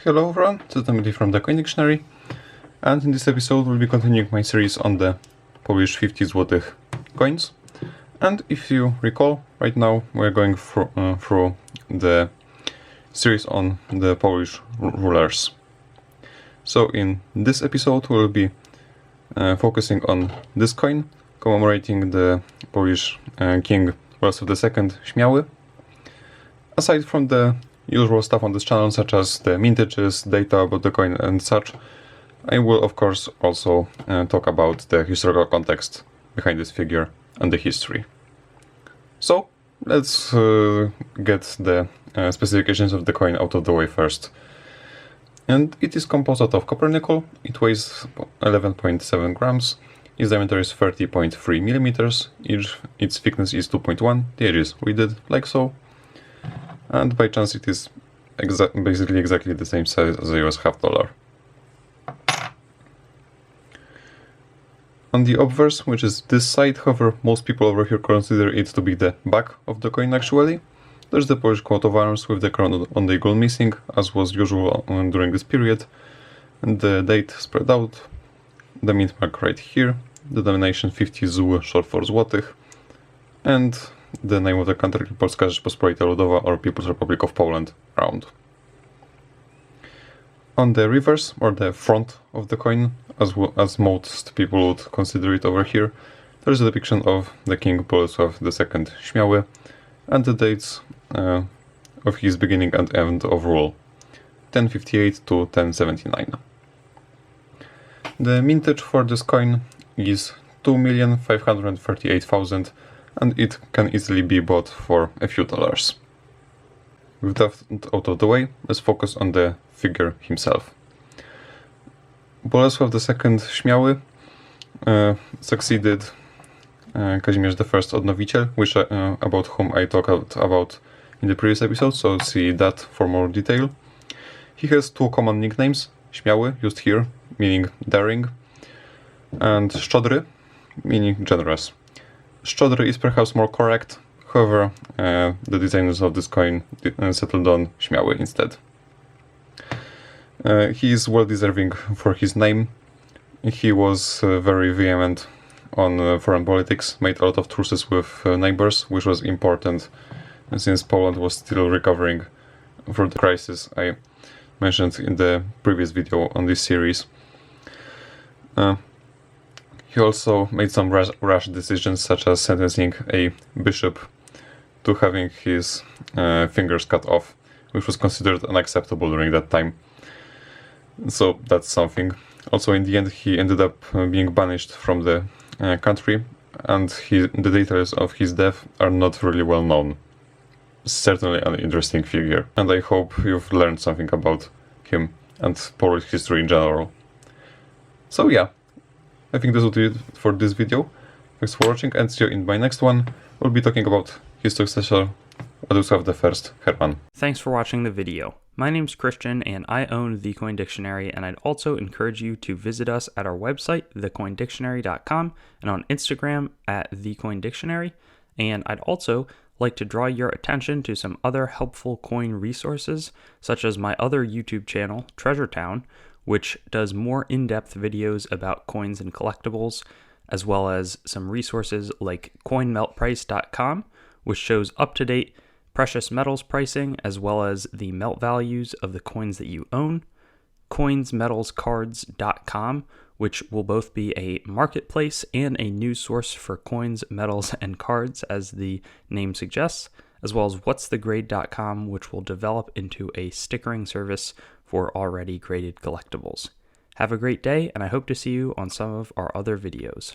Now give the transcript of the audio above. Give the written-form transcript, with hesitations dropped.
Hello everyone, this is Emily from the Coin Dictionary, and in this episode we'll be continuing my series on the Polish 50 Złotych coins. And if you recall, right now we're going through the series on the Polish rulers. So in this episode we'll be focusing on this coin, commemorating the Polish King Bolesław II Śmiały. Aside from the usual stuff on this channel, such as the mintages, data about the coin and such, I will of course also talk about the historical context behind this figure and the history. So let's get the specifications of the coin out of the way first. And it is composite of copper nickel, it weighs 11.7 grams, its diameter is 30.3 millimeters, its thickness is 2.1, the edge is reeded like so. And by chance it is basically exactly the same size as a US half dollar. On the obverse, which is this side, however, most people over here consider it to be the back of the coin actually. There's the Polish coat of arms with the crown on the eagle missing, as was usual during this period, and the date spread out, the mint mark right here, the denomination 50 zł, short for Złotych, and the name of the country, Polska Rzeczpospolita Ludowa or People's Republic of Poland, round. On the reverse, or the front of the coin, as most people would consider it over here, there is a depiction of the King Bolesław II Śmiały and the dates of his beginning and end of rule, 1058 to 1079. The mintage for this coin is 2,538,000, and it can easily be bought for a few dollars. With that out of the way, let's focus on the figure himself. Bolesław II Śmiały succeeded Kazimierz I Odnowiciel, about whom I talked about in the previous episode, so see that for more detail. He has two common nicknames, Śmiały, used here, meaning daring, and Szczodry, meaning generous. Szczodry is perhaps more correct, however, the designers of this coin settled on Śmiały instead. He is well deserving for his name. He was very vehement on foreign politics, made a lot of truces with neighbors, which was important since Poland was still recovering from the crisis I mentioned in the previous video on this series. He also made some rash decisions, such as sentencing a bishop to having his fingers cut off, which was considered unacceptable during that time. So that's something. Also, in the end, he ended up being banished from the country, and the details of his death are not really well known. Certainly an interesting figure, and I hope you've learned something about him and Polish history in general. So yeah, I think this will do it for this video. Thanks for watching, and see you in my next one. We'll be talking about his successor, Bolesław I Herman. Thanks for watching the video. My name's Christian and I own The Coin Dictionary, and I'd also encourage you to visit us at our website, thecoindictionary.com, and on Instagram at thecoindictionary. And I'd also like to draw your attention to some other helpful coin resources, such as my other YouTube channel, Treasure Town, which does more in-depth videos about coins and collectibles, as well as some resources like coinmeltprice.com, which shows up-to-date precious metals pricing, as well as the melt values of the coins that you own, coinsmetalscards.com, which will both be a marketplace and a news source for coins, metals, and cards, as the name suggests, as well as whatsthegrade.com, which will develop into a stickering service for already graded collectibles. Have a great day, and I hope to see you on some of our other videos.